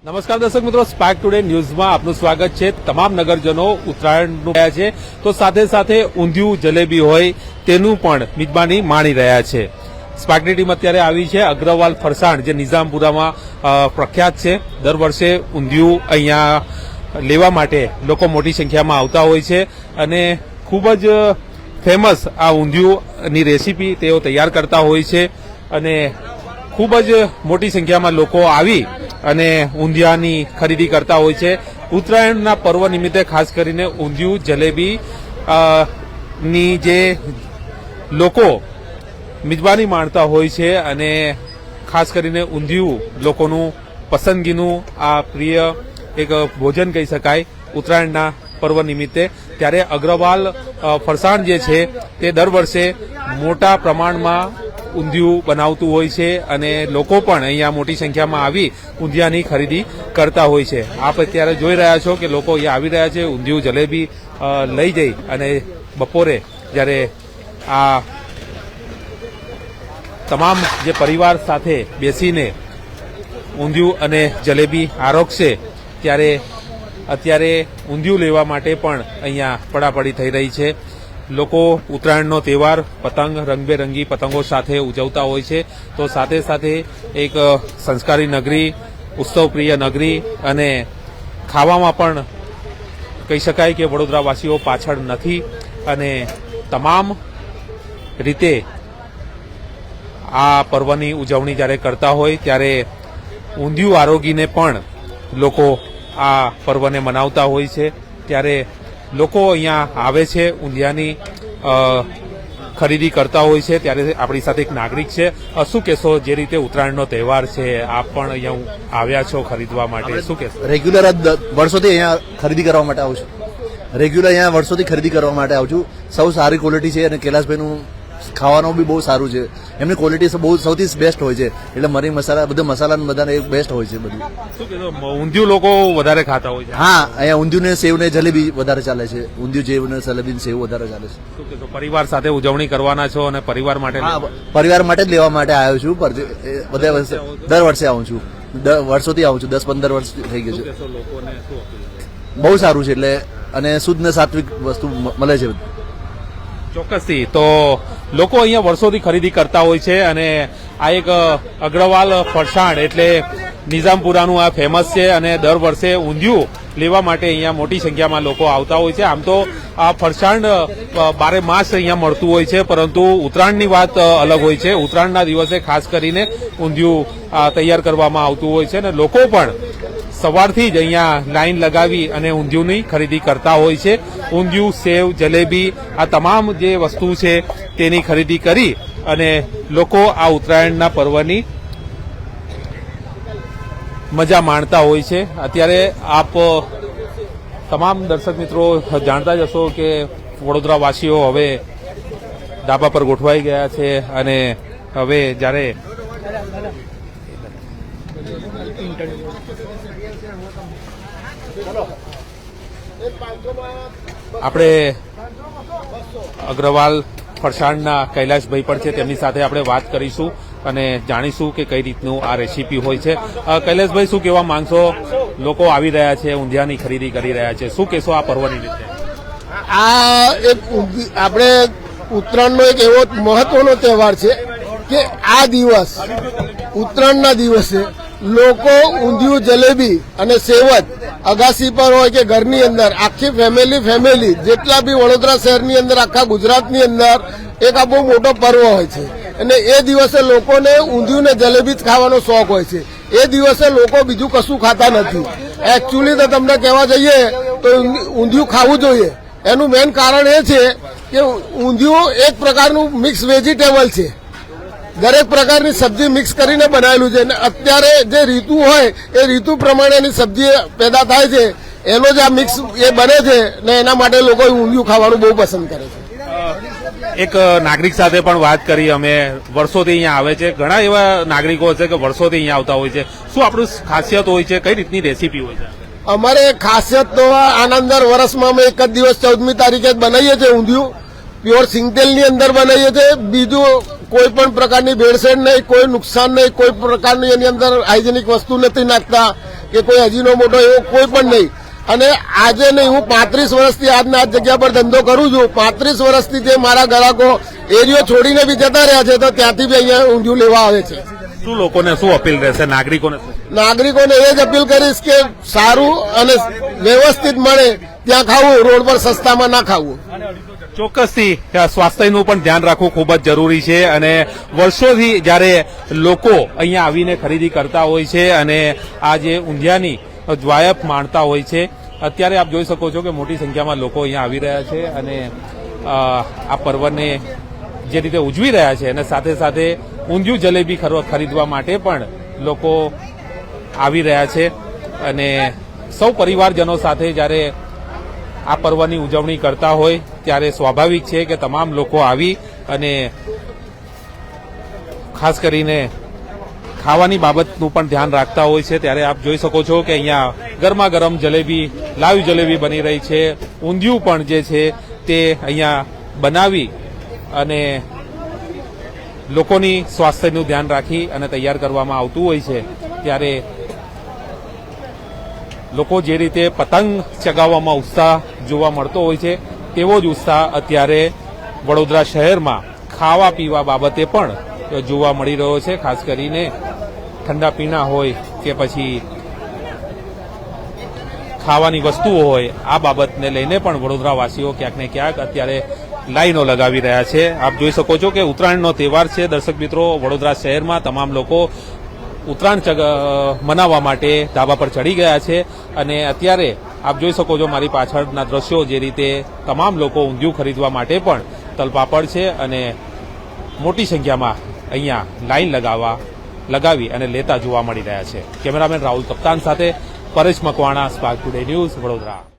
નમસ્કાર દર્શક મિત્રો, સ્પાર્ક ટુડે ન્યૂઝમાં આપનું સ્વાગત છે। તમામ નગરજનો ઉત્તરાયણનું રહ્યા છે તો સાથે સાથે ઊંધિયું જલેબી હોય તેનું પણ મિજબાની માણી રહ્યા છે। સ્પાર્કની ટીમ અત્યારે આવી છે અગ્રવાલ ફરસાણ, જે નિઝામપુરામાં પ્રખ્યાત છે। દર વર્ષે ઊંધિયું અહીંયા લેવા માટે લોકો મોટી સંખ્યામાં આવતા હોય છે અને ખૂબ જ ફેમસ આ ઊંધિયુંની રેસીપી તેઓ તૈયાર કરતા હોય છે અને ખૂબ જ મોટી સંખ્યામાં લોકો આવી અને ઊંધિયાની ખરીદી કરતા હોય છે। ઉત્તરાયણના પર્વ નિમિત્તે ખાસ કરીને ઊંધિયું જલેબી ની જે લોકો મિજબાની માણતા હોય છે અને ખાસ કરીને ઊંધિયું લોકોનું પસંદગીનું આ પ્રિય એક ભોજન કહી શકાય ઉત્તરાયણના પર્વ નિમિત્તે। ત્યારે અગ્રવાલ ફરસાણ જે છે તે દર વર્ષે મોટા પ્રમાણમાં ઊંધિયું બનાવતું હોય છે અને લોકો પણ અહીંયા મોટી સંખ્યામાં આવી ઊંધિયાની ખરીદી કરતા હોય છે। આપ અત્યારે જોઈ રહ્યા છો કે લોકો અહીંયા આવી રહ્યા છે ઊંધિયું જલેબી લઈ જઈ અને બપોરે જ્યારે આ તમામ જે પરિવાર સાથે બેસીને ઊંધિયું અને જલેબી આરોગશે ત્યારે અત્યારે ઊંધિયું લેવા માટે પણ અહીંયા પડાપડી થઈ રહી છે। લોકો ઉત્તરાયણનો તહેવાર પતંગ રંગબેરંગી પતંગો સાથે ઉજવતા હોય છે તો સાથે સાથે એક સંસ્કારી નગરી, ઉત્સવપ્રિય નગરી અને ખાવામાં પણ કહી શકાય કે વડોદરાવાસીઓ પાછળ નથી અને તમામ રીતે આ પર્વની ઉજવણી જ્યારે કરતા હોય ત્યારે ઊંધિયું આરોગીને પણ લોકો આ પર્વને મનાવતા હોય છે। ત્યારે લોકો અહીંયા આવે છે, ઊંધિયાની ખરીદી કરતા હોય છે। ત્યારે આપણી સાથે એક નાગરિક છે, શું કહેશો? જે રીતે ઉત્તરાયણનો તહેવાર છે, આપ પણ અહીંયા આવ્યા છો ખરીદવા માટે, શું કહેશો? રેગ્યુલર વર્ષોથી અહીંયા ખરીદી કરવા માટે આવું છું। રેગ્યુલર અહીંયા વર્ષોથી ખરીદી કરવા માટે આવું છું। સૌ સારી ક્વોલિટી છે અને કૈલાસભાઈનું ખાવાનું બી બહુ સારું છે। એમની ક્વોલિટી બહુ સૌથી બેસ્ટ હોય છે, એટલે મરી મસાલા બધા મસાલા બધા બેસ્ટ હોય છે બધું। શું કહેશો? ઊંધિયું લોકો વધારે ખાતા હોય છે? હા, અહીંયા ઊંધિયું ને સેવ ને જલેબી વધારે ચાલે છે। ઊંધિયું જેવ ને જલેબી ને સેવ વધારે ચાલે છે। શું કહેશો? પરિવાર સાથે ઉજવણી કરવાના છો અને પરિવાર માટે? હા, પરિવાર માટે જ લેવા માટે આવ્યો છું। બધા દર વર્ષે આવું છું, વર્ષોથી આવું છું, 10-15 વર્ષ થઈ ગયું છે। બહુ સારું છે એટલે અને શુદ્ધ ને સાત્વિક વસ્તુ મળે છે। ચોક્કસથી તો લોકો અહીંયા વર્ષોથી ખરીદી કરતા હોય છે અને આ એક અગ્રવાલ ફરસાણ એટલે નિઝામપુરાનું આ ફેમસ છે અને દર વર્ષે ઊંધિયું લેવા માટે અહીંયા મોટી સંખ્યામાં લોકો આવતા હોય છે। આમ તો આ ફરસાણ 12 માસ અહીંયા મળતું હોય છે, પરંતુ ઉત્તરાયણની વાત અલગ હોય છે। ઉત્તરાયણના દિવસે ખાસ કરીને ઊંધિયું તૈયાર કરવામાં આવતું હોય છે અને લોકો પણ સવારથી જ અહીંયા લાઈન લગાવી અને ઊંધિયુંની ખરીદી કરતા હોય છે। ઊંધિયું, સેવ, જલેબી આ તમામ જે વસ્તુ છે તેની ખરીદી કરી અને લોકો આ ઉત્તરાયણના પર્વની મજા માણતા હોય છે। અત્યારે આપ તમામ દર્શક મિત્રો જાણતા જ હશો કે વડોદરાવાસીઓ હવે ધાબા પર ગોઠવાઈ ગયા છે અને હવે જ્યારે આપણે અગ્રવાલ ફરસાણના કૈલાશભાઈ પણ છે, તેમની સાથે આપણે વાત કરીશું અને જાણીશું કે કઈ રીતનું આ રેસીપી હોય છે। કૈલાશભાઈ, શું કહેવા માંગશો? લોકો આવી રહ્યા છે, ઊંધિયાની ખરીદી કરી રહ્યા છે, શું કહેશો આ પર્વની રીતે? આ એક આપણે ઉત્તરાયણનો એક એવો મહત્વનો તહેવાર છે કે આ દિવસ ઉત્તરાયણના દિવસે લોકો ઊંધિયું, જલેબી અને સેવત અગાસી પર હોય કે ઘરની અંદર આખી ફેમિલી જેટલા બી વડોદરા શહેરની અંદર આખા ગુજરાતની અંદર એક આ બહુ મોટો પર્વ હોય છે અને એ દિવસે લોકોને ઊંધિયું ને જલેબી જ ખાવાનો શોખ હોય છે। એ દિવસે લોકો બીજું કશું ખાતા નથી। એકચ્યુઅલી તો તમને કહેવા જઈએ તો ઊંધિયું ખાવું જોઈએ। એનું મેઇન કારણ એ છે કે ઊંધિયું એક પ્રકારનું મિક્સ વેજીટેબલ છે, દરેક પ્રકારની સબ્જી મિક્સ કરીને બનાવેલું છે અને અત્યારે જે ઋતુ હોય એ ઋતુ પ્રમાણેની સબ્જી પેદા થાય છે, એનો જ આ મિક્સ એ બને છે ને એના માટે લોકો ઊંધિયું ખાવાનું બહુ પસંદ કરે છે। એક નાગરિક સાથે પણ વાત કરી અમે, વર્ષોથી અહીંયા આવે છે, ઘણા એવા નાગરિકો છે કે વર્ષોથી અહીંયા આવતા હોય છે, શું આપણું ખાસિયત હોય છે, કઈ રીતની રેસીપી હોય છે? અમારે ખાસિયત તો આના અંદર વર્ષમાં અમે એક જ દિવસ 14મી તારીખે જ બનાવીએ છીએ ઊંધિયું। પ્યોર સિંગતેલની અંદર બનાવીએ છીએ। બીજું કોઈ પણ પ્રકારની ભેળસેળ નહીં, કોઈ નુકસાન નહીં, કોઈ પ્રકારની એની અંદર હાઇજેનિક વસ્તુ નથી નાખતા। કે કોઈ હજીનો મોટો એવો કોઈ પણ નહીં. અને આજે નહીં, હું 35 વર્ષથી આજના આ જગ્યા પર ધંધો કરું છું. 35 વર્ષથી જે મારા ગ્રાહકો એરિયો છોડીને બી જતા રહ્યા છે, તો ત્યાંથી બી અહીંયા ઊંધિયું લેવા આવે છે. શું લોકોને શું અપીલ રહેશે, નાગરિકોને શું? નાગરિકોને એ જ અપીલ કરીશ કે સારું અને વ્યવસ્થિત મળે ત્યાં ખાવું, રોડ પર સસ્તામાં ના ખાવું. ચોક્કસથી સ્વાસ્થ્યનું પણ ધ્યાન રાખવું ખૂબ જ જરૂરી છે અને વર્ષોથી જ્યારે લોકો અહીંયા આવીને ખરીદી કરતા હોય છે અને આ જે ઊંધિયાની જ્વાયપ માણતા હોય છે, અત્યારે આપ જોઈ શકો છો કે મોટી સંખ્યામાં લોકો અહીંયા આવી રહ્યા છે અને આ પર્વને જે રીતે ઉજવી રહ્યા છે અને સાથે સાથે ઊંધિયું જલેબી ખરીદવા માટે પણ લોકો આવી રહ્યા છે. અને સૌ પરિવારજનો સાથે જ્યારે આ પર્વની ઉજવણી કરતા હોય ત્યારે સ્વાભાવિક છે કે તમામ લોકો આવી અને ખાસ કરીને ખાવાની બાબતનું પણ ધ્યાન રાખતા હોય છે. ત્યારે આપ જોઈ શકો છો કે અહીંયા ગરમા ગરમ જલેબી, લાઈવ જલેબી બની રહી છે. ઊંધિયું પણ જે છે તે અહીંયા બનાવી અને લોકોની સ્વાસ્થ્યનું ધ્યાન રાખી અને તૈયાર કરવામાં આવતું હોય છે. ત્યારે લોકો જે રીતે પતંગ ચગાવવામાં ઉત્સાહ જોવા મળતો હોય છે, તેવો જ ઉત્સાહ અત્યારે વડોદરા શહેરમાં ખાવા પીવા બાબતે પણ જોવા મળી રહ્યો છે. ખાસ કરીને ઠંડા પીણા હોય કે પછી ખાવાની વસ્તુઓ હોય, આ બાબતને લઈને પણ વડોદરાવાસીઓ ક્યાંક ને ક્યાંક અત્યારે લાઈનો લગાવી રહ્યા છે. આપ જોઈ શકો છો કે ઉત્તરાયણનો તહેવાર છે. દર્શક મિત્રો, વડોદરા શહેરમાં તમામ લોકો ઉત્તરાયણ મનાવવા માટે ધાબા પર ચડી ગયા છે અને અત્યારે આપ જોઈ શકો છો મારી પાછળના દ્રશ્યો, જે રીતે તમામ લોકો ઊંધિયું ખરીદવા માટે પણ તલપાપડ છે અને મોટી સંખ્યામાં અહીંયા લાઈન લગાવી અને લેતા જોવા મળી રહ્યા છે. કેમેરામેન રાહુલ કપ્તાન સાથે Paresh Makwana, spark today news, Vadodara.